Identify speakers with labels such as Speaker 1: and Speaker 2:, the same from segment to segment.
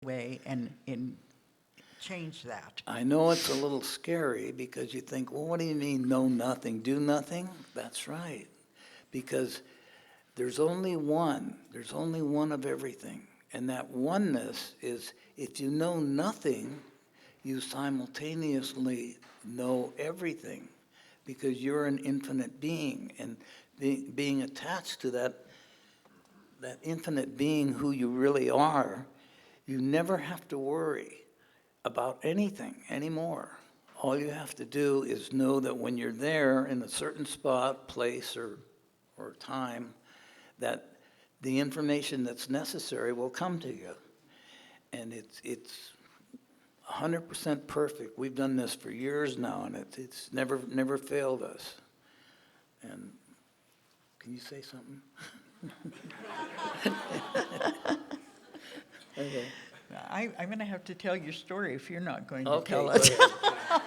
Speaker 1: way and change that.
Speaker 2: I know it's a little scary because you think, well, what do you mean know nothing, do nothing? That's right. Because there's only one of everything. And that oneness is if you know nothing, you simultaneously know everything because you're an infinite being. And being attached to that infinite being who you really are, you never have to worry about anything anymore. All you have to do is know that when you're there in a certain spot, place, or time, that the information that's necessary will come to you. And it's 100% perfect. We've done this for years now, and it's never failed us. And can you say something? Okay.
Speaker 1: I'm going to have to tell your story if you're not going to
Speaker 2: Okay,
Speaker 1: tell
Speaker 2: go
Speaker 1: it.
Speaker 2: ahead.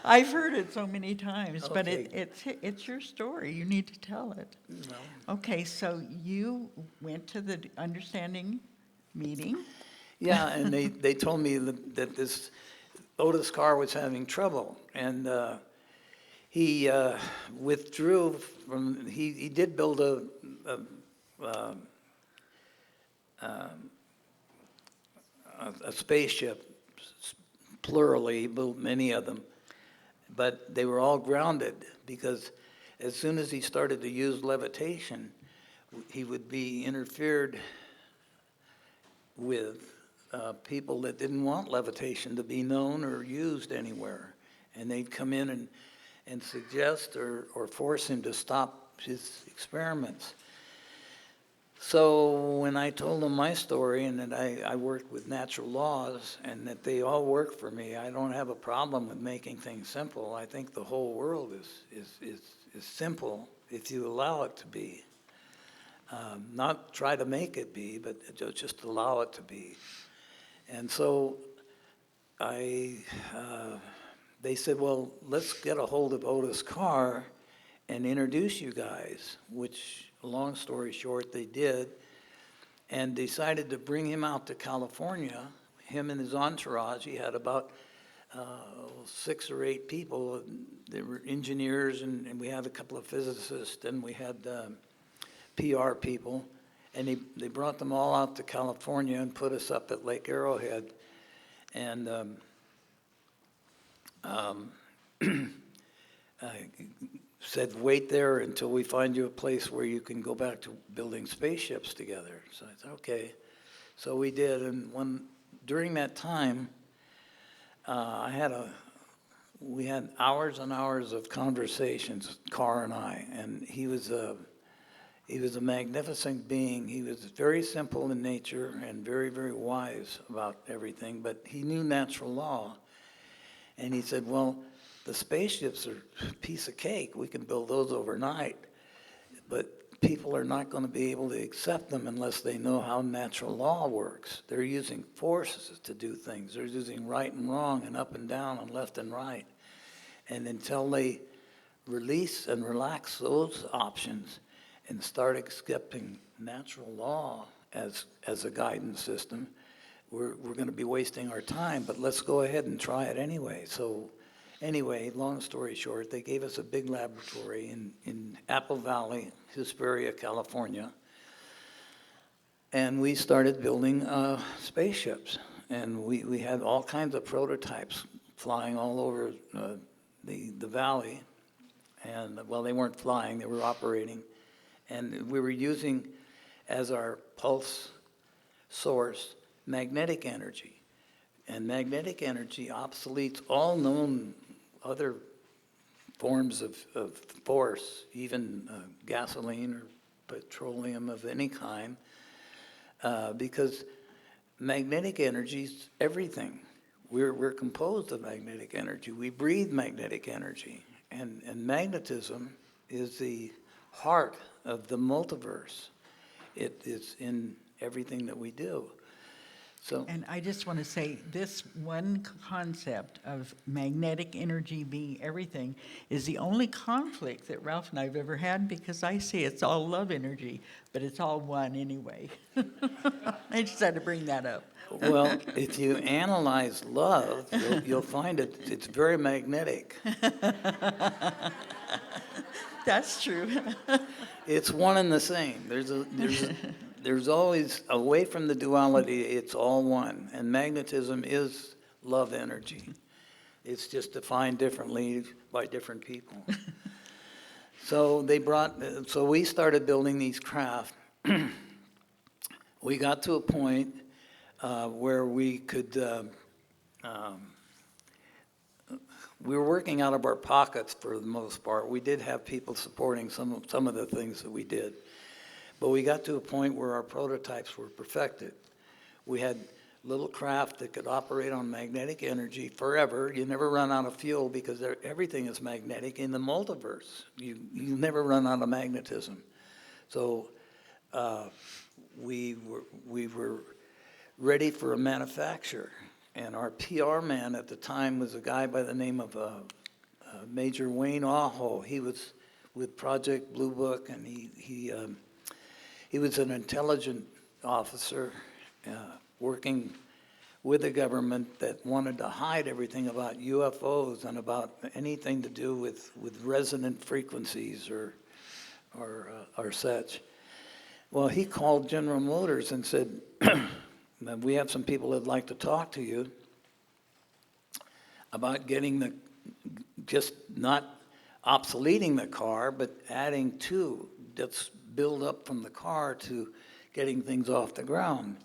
Speaker 1: I've heard it so many times, but
Speaker 2: Okay.
Speaker 1: it's your story. You need to tell it.
Speaker 2: Well,
Speaker 1: Okay, so you went to the understanding meeting.
Speaker 2: yeah, and they told me that this Otis Carr was having trouble, and he withdrew from. He did build a, a spaceship, plurally, built many of them, but they were all grounded because as soon as he started to use levitation, he would be interfered with people that didn't want levitation to be known or used anywhere. And they'd come in and suggest or force him to stop his experiments. So when I told them my story and that I worked with natural laws and that they all work for me, I don't have a problem with making things simple. I think the whole world is simple if you allow it to be. Not try to make it be, but just allow it to be. And so they said, well, let's get a hold of Otis Carr and introduce you guys, which, long story short, they did, and decided to bring him out to California, him and his entourage. He had about 6 or 8 people. They were engineers, and we had a couple of physicists, and we had PR people, and they brought them all out to California and put us up at Lake Arrowhead. And I said, wait there until we find you a place where you can go back to building spaceships together. So I said, okay. So we did, and during that time, we had hours and hours of conversations, Carr and I, and he was a magnificent being. He was very simple in nature and very, very wise about everything, but he knew natural law. And he said, well, the spaceships are a piece of cake. We can build those overnight, but people are not going to be able to accept them unless they know how natural law works. They're using forces to do things. They're using right and wrong and up and down and left and right. And until they release and relax those options and start accepting natural law as a guidance system, we're going to be wasting our time, but let's go ahead and try it anyway. So anyway, long story short, they gave us a big laboratory in Apple Valley, Hesperia, California, and we started building spaceships. And we had all kinds of prototypes flying all over the valley. And, well, they weren't flying, they were operating. And we were using as our pulse source magnetic energy. And magnetic energy obsoletes all known other forms of force, even gasoline or petroleum of any kind, because magnetic energy is everything. We're composed of magnetic energy. We breathe magnetic energy. And magnetism is the heart of the multiverse. It is in everything that we do. So,
Speaker 1: And I just want to say, this one concept of magnetic energy being everything is the only conflict that Ralph and I have ever had, because I see it's all love energy, but it's all one anyway. I just had to bring that up.
Speaker 2: well, if you analyze love, you'll find it's very magnetic.
Speaker 1: That's true.
Speaker 2: It's one and the same. There's always, away from the duality, it's all one. And magnetism is love energy. It's just defined differently by different people. So so we started building these craft. We got to a point where we could, we were working out of our pockets for the most part. We did have people supporting some of the things that we did. But we got to a point where our prototypes were perfected. We had little craft that could operate on magnetic energy forever. You never run out of fuel because everything is magnetic. In the multiverse, you never run out of magnetism. So we were ready for a manufacture. And our PR man at the time was a guy by the name of Major Wayne Aho. He was with Project Blue Book, and he was an intelligence officer working with the government that wanted to hide everything about UFOs and about anything to do with resonant frequencies or such. Well, he called General Motors and said, we have some people that'd like to talk to you about getting just not obsoleting the car, but adding to, that's build up from the car to getting things off the ground.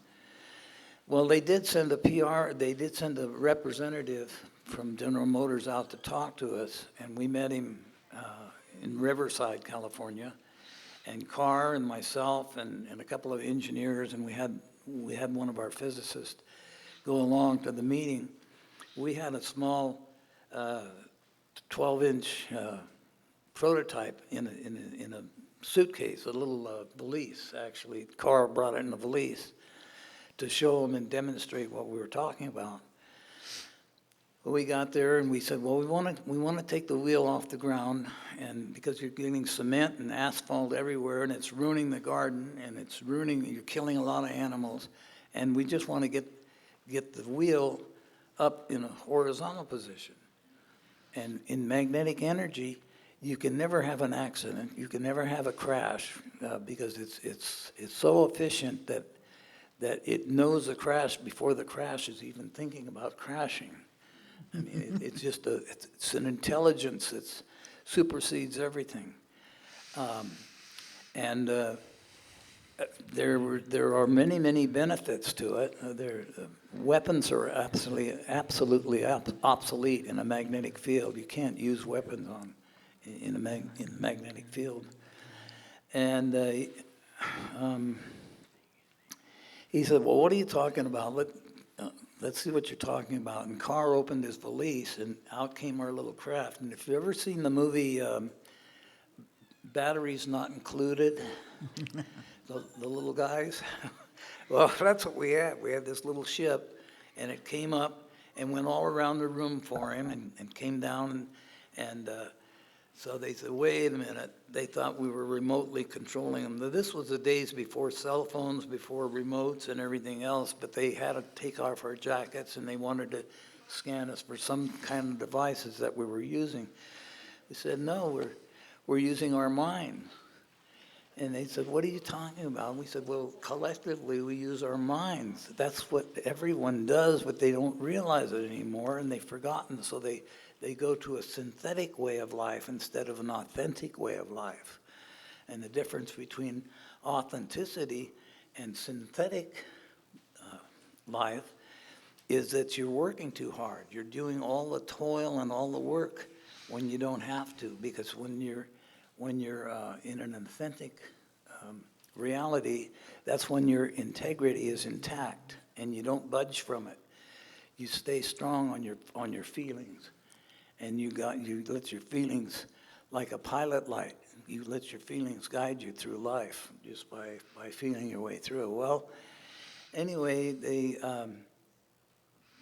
Speaker 2: Well, they did send a representative from General Motors out to talk to us, and we met him in Riverside, California, and Carr and myself and a couple of engineers, and we had one of our physicists go along to the meeting. We had a small 12-inch prototype in a suitcase, a little valise, actually. Carr brought it in a valise to show them and demonstrate what we were talking about. We got there and we said, well, we want to take the wheel off the ground, and because you're getting cement and asphalt everywhere, and it's ruining the garden, and you're killing a lot of animals, and we just want to get the wheel up in a horizontal position. And in magnetic energy, you can never have an accident, you can never have a crash, because it's so efficient that it knows the crash before the crash is even thinking about crashing. I mean, it's an intelligence that supersedes everything. And there are many, many benefits to it. Weapons are absolutely obsolete in a magnetic field. You can't use weapons in a magnetic field. And he said, well, what are you talking about? Let's see what you're talking about. And Carr opened his valise, and out came our little craft. And if you've ever seen the movie Batteries Not Included, the little guys, well, that's what we had. We had this little ship, and it came up and went all around the room for him and came down. And so they said, wait a minute. They thought we were remotely controlling them. This was the days before cell phones, before remotes and everything else, but they had to take off our jackets, and they wanted to scan us for some kind of devices that we were using. We said, no, we're using our minds. And they said, what are you talking about? And we said, well, collectively, we use our minds. That's what everyone does, but they don't realize it anymore, and they've forgotten, so they go to a synthetic way of life instead of an authentic way of life. And the difference between authenticity and synthetic life is that you're working too hard. You're doing all the toil and all the work when you don't have to, because when you're in an authentic reality, that's when your integrity is intact and you don't budge from it. You stay strong on your feelings. And you let your feelings, like a pilot light, you let your feelings guide you through life just by feeling your way through. Well, Anyway,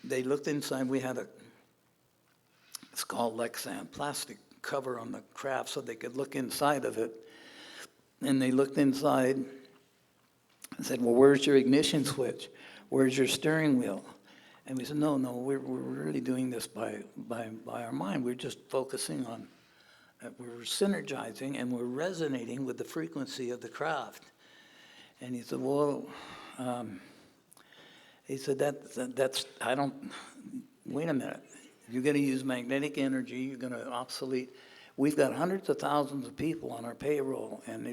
Speaker 2: they looked inside. We had it's called Lexan, plastic cover on the craft so they could look inside of it. And they looked inside and said, well, where's your ignition switch? Where's your steering wheel? And we said, no, we're really doing this by our mind. We're just focusing on, we're synergizing and we're resonating with the frequency of the craft. And he said, well, that's, I don't, wait a minute. You're going to use magnetic energy. You're going to obsolete. We've got hundreds of thousands of people on our payroll. And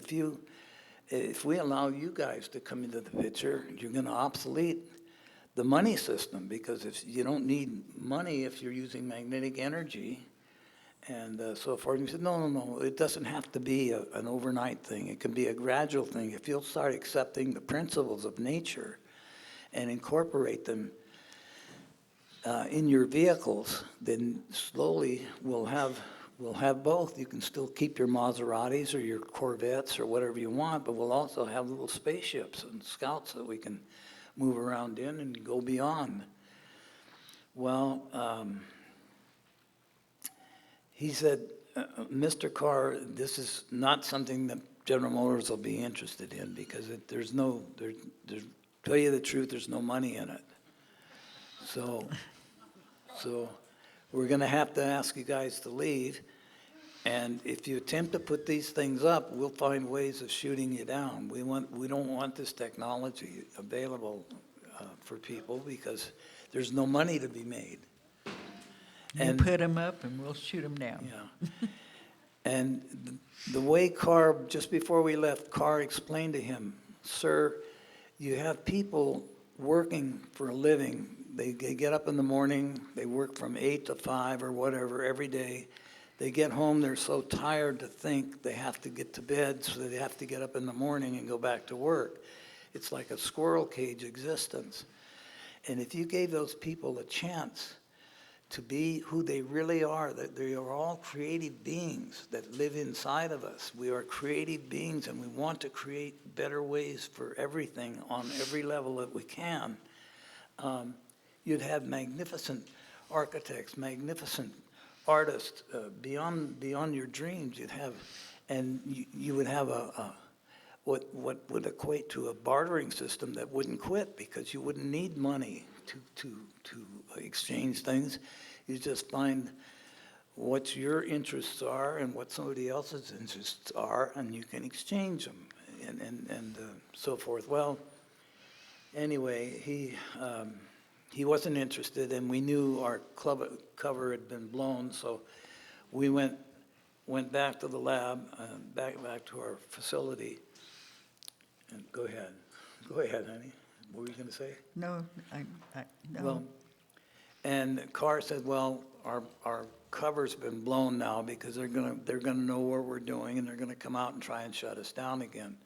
Speaker 2: if we allow you guys to come into the picture, you're going to obsolete the money system, because if you don't need money if you're using magnetic energy and so forth. And he said, no, it doesn't have to be an overnight thing. It can be a gradual thing. If you'll start accepting the principles of nature and incorporate them in your vehicles, then slowly we'll have both. You can still keep your Maseratis or your Corvettes or whatever you want, but we'll also have little spaceships and scouts that we can move around in and go beyond. Well, he said, Mr. Carr, this is not something that General Motors will be interested in, because there's tell you the truth, there's no money in it. So we're going to have to ask you guys to leave. And if you attempt to put these things up, we'll find ways of shooting you down. We don't want this technology available for people, because there's no money to be made.
Speaker 1: You put them up and we'll shoot them down.
Speaker 2: Yeah. And the way Carr, just before we left, Carr explained to him, sir, you have people working for a living. They get up in the morning, they work from 8 to 5 or whatever every day. They get home, they're so tired to think they have to get to bed, so they have to get up in the morning and go back to work. It's like a squirrel cage existence. And if you gave those people a chance to be who they really are, that they are all creative beings that live inside of us. We are creative beings, and we want to create better ways for everything on every level that we can. You'd have magnificent architects, magnificent artists, beyond your dreams. You'd have, and you would have what would equate to a bartering system that wouldn't quit, because you wouldn't need money to exchange things. You just find what your interests are and what somebody else's interests are, and you can exchange them and so forth. Well, anyway, he wasn't interested, and we knew our club cover had been blown, so we went back to the lab, back to our facility. And go ahead, honey. What were you going to say?
Speaker 1: No, no.
Speaker 2: Well, and Carr said, well, our cover's been blown now, because they're gonna know what we're doing, and they're gonna come out and try and shut us down again.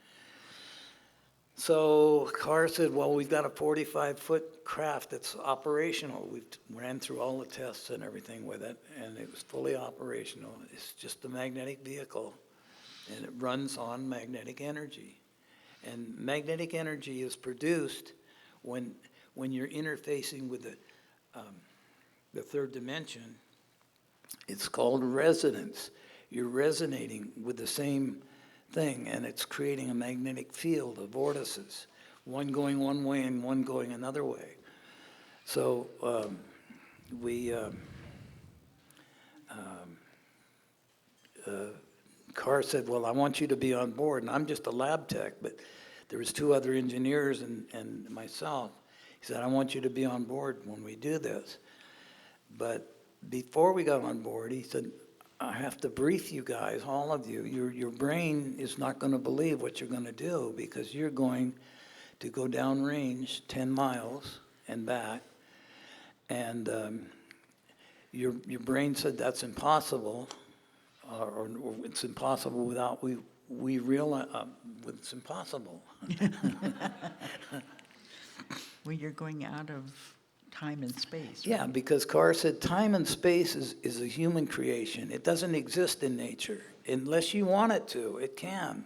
Speaker 2: So Carr said, well, we've got a 45-foot craft that's operational. We've ran through all the tests and everything with it, and it was fully operational. It's just a magnetic vehicle, and it runs on magnetic energy. And magnetic energy is produced when you're interfacing with the third dimension. It's called resonance. You're resonating with the same thing, and it's creating a magnetic field of vortices, one going one way and one going another way. So Carr said, well, I want you to be on board, and I'm just a lab tech, but there was 2 other engineers and myself. He said, I want you to be on board when we do this. But before we got on board, he said, I have to brief you guys, all of you. Your brain is not going to believe what you're going to do, because you're going to go downrange 10 miles and back. And your brain said that's impossible, or it's impossible without we realize it's impossible.
Speaker 1: Well, you're going out of time and space.
Speaker 2: Yeah,
Speaker 1: right?
Speaker 2: because Carr said time and space is a human creation. It doesn't exist in nature. Unless you want it to, it can.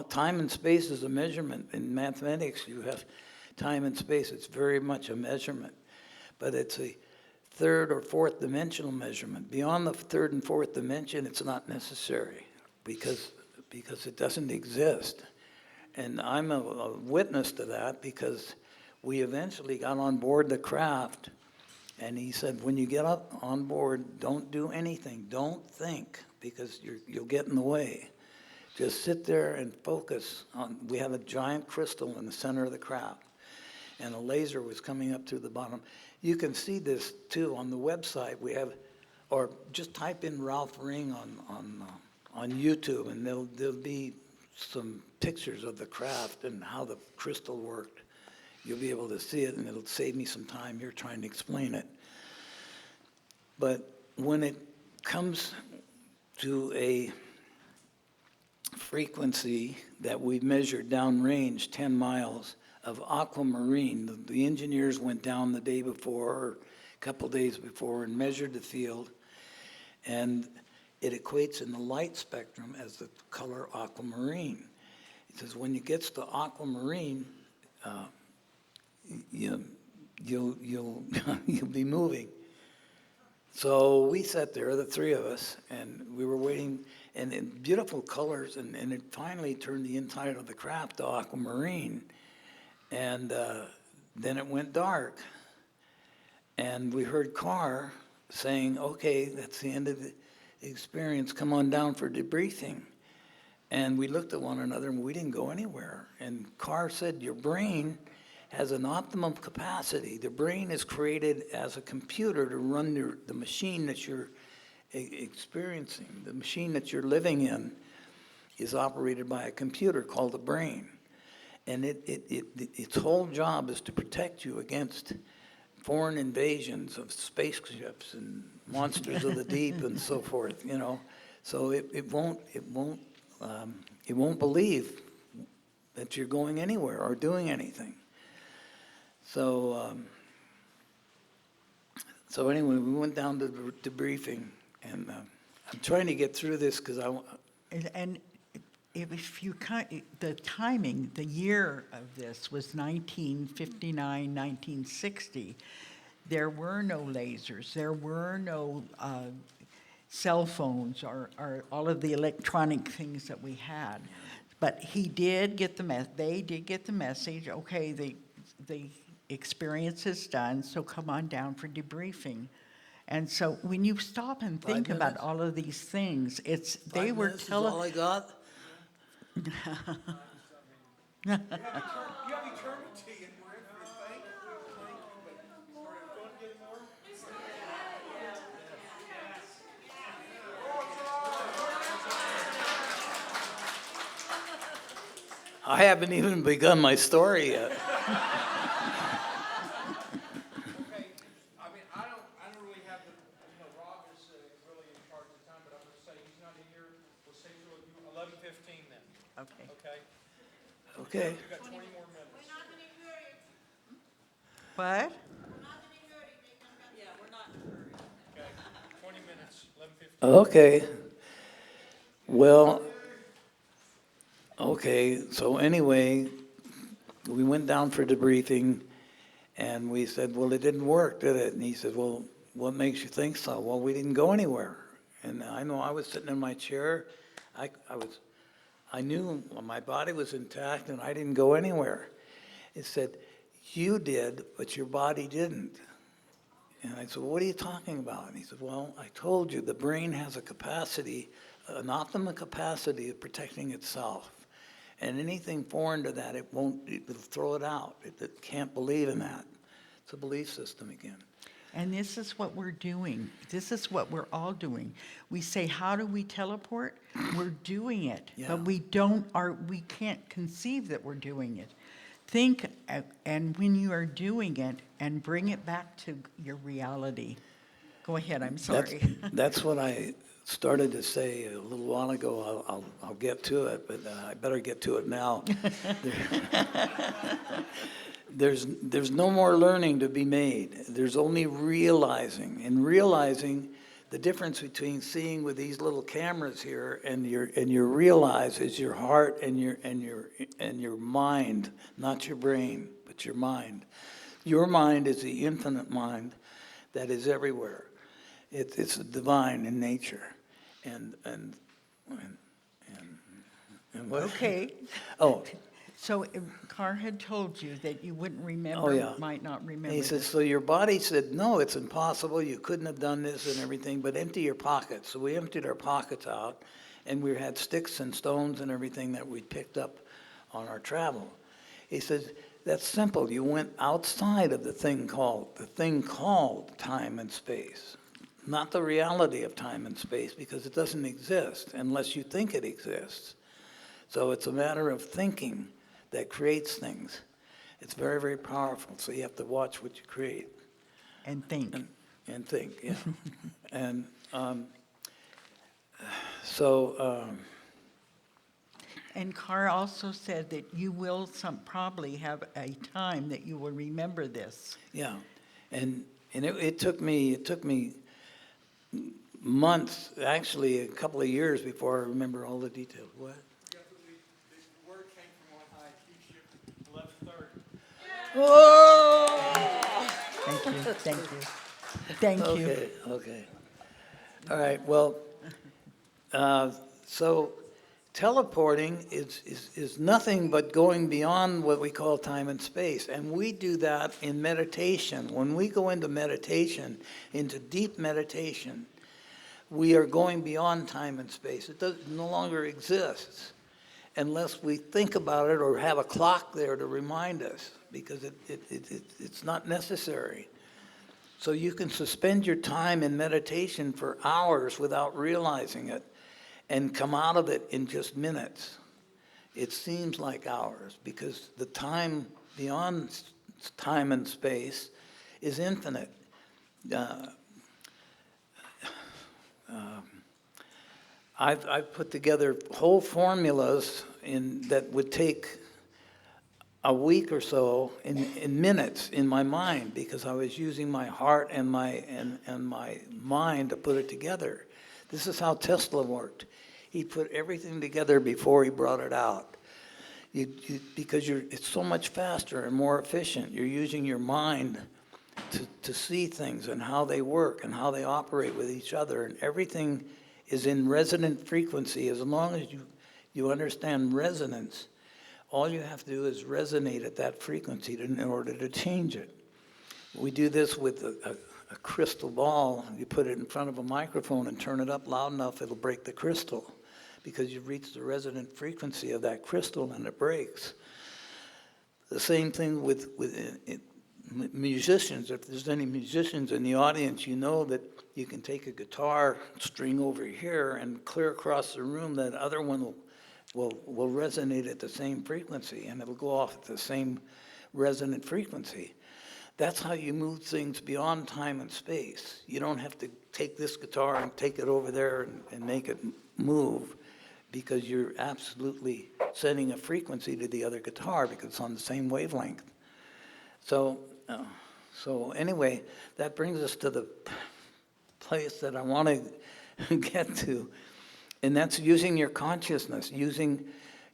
Speaker 2: Time and space is a measurement. In mathematics, you have time and space. It's very much a measurement, but it's a third or fourth dimensional measurement. Beyond the third and fourth dimension, it's not necessary because it doesn't exist. And I'm a witness to that because we eventually got on board the craft, and he said, when you get up on board, don't do anything. Don't think, because you'll get in the way. Just sit there and focus on, we have a giant crystal in the center of the craft, and a laser was coming up through the bottom. You can see this too on the website. We have, or just type in Ralph Ring on YouTube, and there'll be some pictures of the craft and how the crystal worked. You'll be able to see it, and it'll save me some time here trying to explain it. But when it comes to a frequency that we've measured downrange, 10 miles of aquamarine, the engineers went down the day before, or a couple days before, and measured the field, and it equates in the light spectrum as the color aquamarine. It says when it gets to aquamarine, you'll be moving. So we sat there, the three of us, and we were waiting, and in beautiful colors, and it finally turned the inside of the craft to aquamarine, and then it went dark, and we heard Carr saying, okay, that's the end of the experience, come on down for debriefing. And we looked at one another, and we didn't go anywhere. And Carr said, your brain has an optimum capacity. The brain is created as a computer to run the machine that you're experiencing. The machine that you're living in is operated by a computer called the brain. And its whole job is to protect you against foreign invasions of spaceships and monsters of the deep and so forth, you know. So it won't believe that you're going anywhere or doing anything. So so anyway, we went down to the debriefing, and I'm trying to get through this because
Speaker 1: And if you the timing, the year of this was 1959, 1960. There were no lasers. There were no cell phones or all of the electronic things that we had. But he did get they did get the message, okay, the experience is done, so come on down for debriefing. And so when you stop and think about all of these things, they were telling.
Speaker 2: all I got.
Speaker 3: You have eternity, and we're in for it. Thank you, but sorry, I'm going to get more.
Speaker 2: I haven't even begun my story yet.
Speaker 3: Okay, I mean, I don't really have the, Rob is really in charge of the time, but I'm going to say he's not in here. We'll say to you 11:15 then.
Speaker 1: Okay.
Speaker 3: Okay?
Speaker 2: Okay.
Speaker 3: You've got 20 more minutes.
Speaker 1: What?
Speaker 3: Okay, 20 minutes, 11:15.
Speaker 2: Okay. Well, okay, so anyway, we went down for debriefing, and we said, well, it didn't work, did it? And he said, well, what makes you think so? Well, we didn't go anywhere. And I know I was sitting in my chair. I knew my body was intact, and I didn't go anywhere. It said, you did, but your body didn't. And I said, well, what are you talking about? And he said, well, I told you, the brain has a capacity, an optimum capacity of protecting itself. And anything foreign to that, it will throw it out. It can't believe in that. It's a belief system again.
Speaker 1: And this is what we're doing. This is what we're all doing. We say, how do we teleport? We're doing it,
Speaker 2: Yeah.
Speaker 1: but we can't conceive that we're doing it. Think, and when you are doing it, and bring it back to your reality. Go ahead, I'm sorry.
Speaker 2: That's what I started to say a little while ago. I'll get to it, but I better get to it now. There's no more learning to be made. There's only realizing, and realizing the difference between seeing with these little cameras here and your realize is your heart and your mind, not your brain, but It's your mind. Your mind is the infinite mind that is everywhere. It's divine in nature. And what?
Speaker 1: Okay,
Speaker 2: Oh,
Speaker 1: so Carr had told you that you wouldn't
Speaker 2: oh
Speaker 1: remember,
Speaker 2: yeah.
Speaker 1: might not
Speaker 2: And
Speaker 1: remember
Speaker 2: he said,
Speaker 1: this.
Speaker 2: so your body said, no, it's impossible. You couldn't have done this and everything, but empty your pockets. So we emptied our pockets out, and we had sticks and stones and everything that we picked up on our travel. He says, that's simple. You went outside of the thing called time and space, not the reality of time and space, because it doesn't exist unless you think it exists. So it's a matter of thinking that creates things. It's very, very powerful. So you have to watch what you create
Speaker 1: And think.
Speaker 2: and think, yeah. And so,
Speaker 1: And Carr also said that you will probably have a time that you will remember this.
Speaker 2: yeah. And it took me months, actually a couple of years before I remember all the details. What?
Speaker 3: Definitely, the word came from on high, keep shift 11:30.
Speaker 2: Whoa!
Speaker 1: Thank you, thank you. Thank you.
Speaker 2: Okay, okay. All right, well, so teleporting is nothing but going beyond what we call time and space. And we do that in meditation. When we go into meditation, into deep meditation, we are going beyond time and space. It no longer exists unless we think about it or have a clock there to remind us, because it's not necessary. So you can suspend your time in meditation for hours without realizing it and come out of it in just minutes. It seems like hours because the time beyond time and space is infinite. I've put together whole formulas that would take a week or so in minutes in my mind, because I was using my heart and my mind to put it together. This is how Tesla worked. He put everything together before he brought it out. Because it's so much faster and more efficient. You're using your mind to see things and how they work and how they operate with each other, and everything is in resonant frequency. As long as you understand resonance, all you have to do is resonate at that frequency in order to change it. We do this with a crystal ball. You put it in front of a microphone and turn it up loud enough, it'll break the crystal, because you've reached the resonant frequency of that crystal and it breaks. The same thing with musicians. If there's any musicians in the audience, you know that you can take a guitar string over here and clear across the room, that other one will resonate at the same frequency, and it'll go off at the same resonant frequency. That's how you move things beyond time and space. You don't have to take this guitar and take it over there and make it move, because you're absolutely sending a frequency to the other guitar because it's on the same wavelength. So anyway, that brings us to the place that I want to get to. And that's using your consciousness, using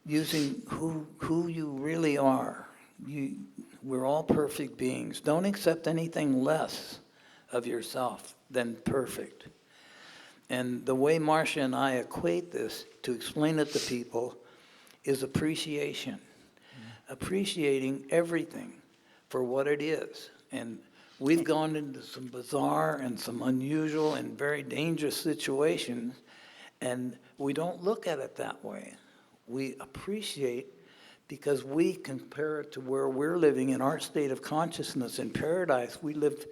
Speaker 2: who you really are. We're all perfect beings. Don't accept anything less of yourself than perfect. And the way Marcia and I equate this, to explain it to people, is appreciation. Appreciating everything for what it is. And we've gone into some bizarre and some unusual and very dangerous situations, and we don't look at it that way. We appreciate because we compare it to where we're living in our state of consciousness in paradise. We live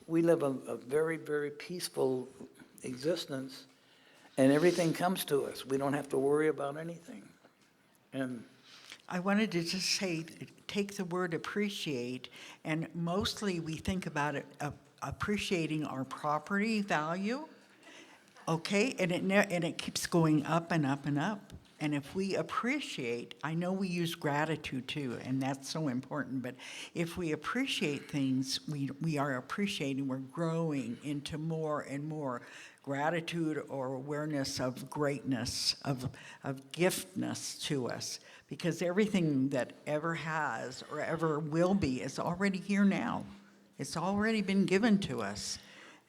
Speaker 2: a very, very peaceful existence, and everything comes to us. We don't have to worry about anything. And
Speaker 1: I wanted to just say, take the word appreciate, and mostly we think about it appreciating our property value, okay? And it keeps going up and up and up. And if we appreciate, I know we use gratitude too, and that's so important, but if we appreciate things, we are appreciating, we're growing into more and more gratitude or awareness of greatness, of giftness to us. Because everything that ever has or ever will be is already here now. It's already been given to us.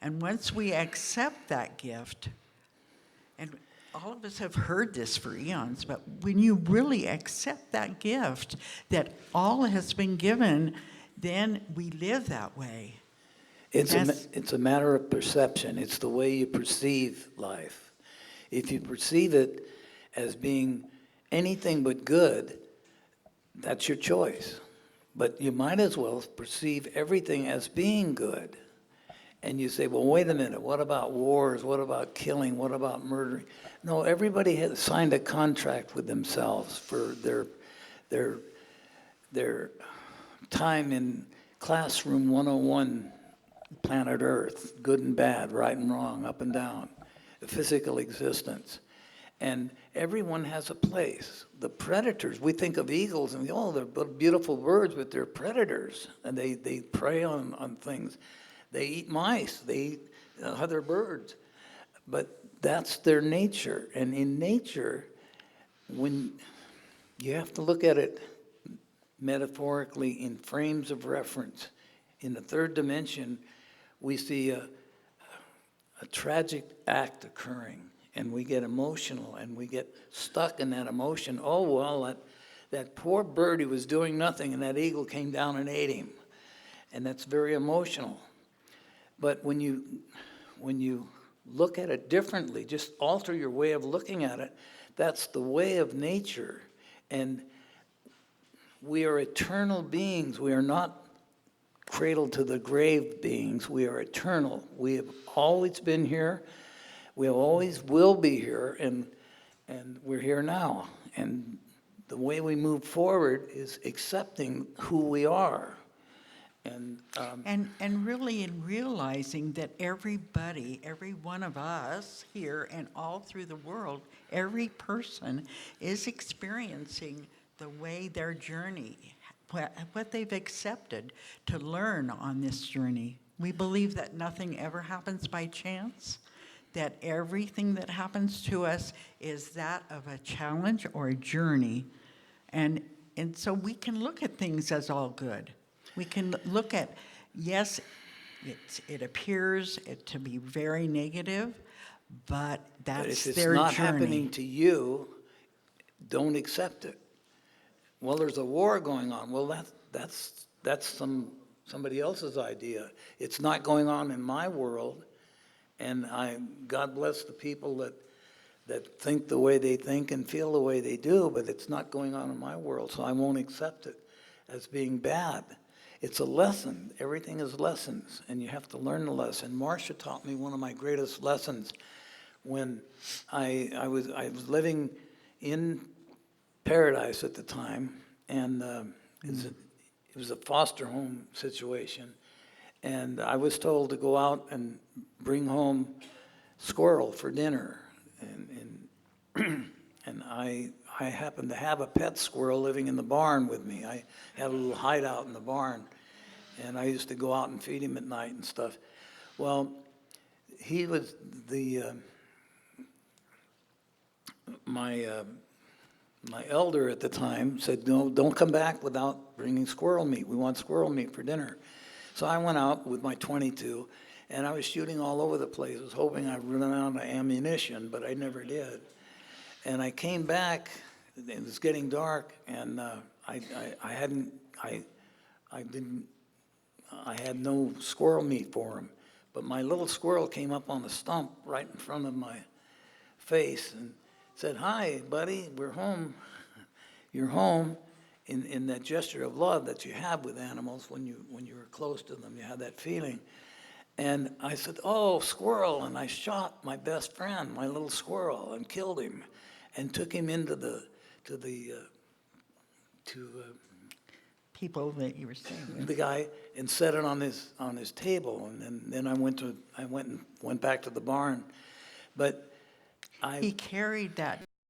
Speaker 1: And once we accept that gift, and all of us have heard this for eons, but when you really accept that gift, that all has been given, then we live that way. That's-
Speaker 2: It's a matter of perception. It's the way you perceive life. If you perceive it as being anything but good, that's your choice. But you might as well perceive everything as being good. And you say, well, wait a minute, what about wars? What about killing? What about murdering? No, everybody has signed a contract with themselves for their time in classroom 101, planet Earth, good and bad, right and wrong, up and down, the physical existence. And everyone has a place. The predators, we think of eagles and, oh, they're beautiful birds, but they're predators. And they prey on things. They eat mice, they eat other birds. But that's their nature. And in nature, when you have to look at it metaphorically in frames of reference, in the third dimension, we see a tragic act occurring, and we get emotional, and we get stuck in that emotion. Oh, well, that poor birdie was doing nothing, and that eagle came down and ate him. And that's very emotional. But when you look at it differently, just alter your way of looking at it, that's the way of nature. And we are eternal beings. We are not cradle to the grave beings. We are eternal. We have always been here. We always will be here, and we're here now. And the way we move forward is accepting who we are.
Speaker 1: And really in realizing that everybody, every one of us here and all through the world, every person is experiencing the way their journey, what they've accepted to learn on this journey. We believe that nothing ever happens by chance, that everything that happens to us is that of a challenge or a journey. And so we can look at things as all good. We can look at, yes, it appears to be very negative, but that's
Speaker 2: But if
Speaker 1: their
Speaker 2: it's not
Speaker 1: journey.
Speaker 2: happening to you, don't accept it. Well, there's a war going on. Well, that's somebody else's idea. It's not going on in my world, and God bless the people that think the way they think and feel the way they do, but it's not going on in my world, so I won't accept it as being bad. It's a lesson. Everything is lessons, and you have to learn the lesson. Marcia taught me one of my greatest lessons when I was living in Paradise at the time, and it was a foster home situation, and I was told to go out and bring home squirrel for dinner, and I happened to have a pet squirrel living in the barn with me. I had a little hideout in the barn, and I used to go out and feed him at night and stuff. Well, he was my elder at the time said, no, don't come back without bringing squirrel meat. We want squirrel meat for dinner. So I went out with my .22, and I was shooting all over the place. I was hoping I'd run out of ammunition, but I never did. And I came back, it was getting dark, and I had no squirrel meat for him. But my little squirrel came up on the stump right in front of my face and said, hi, buddy, we're home. You're home, in that gesture of love that you have with animals when you're close to them. You have that feeling. And I said, oh, squirrel, and I shot my best friend, my little squirrel, and killed him, and took him into
Speaker 1: People that you were saying with.
Speaker 2: the guy and set it on his table, and then I went back to the barn, but
Speaker 1: He carried that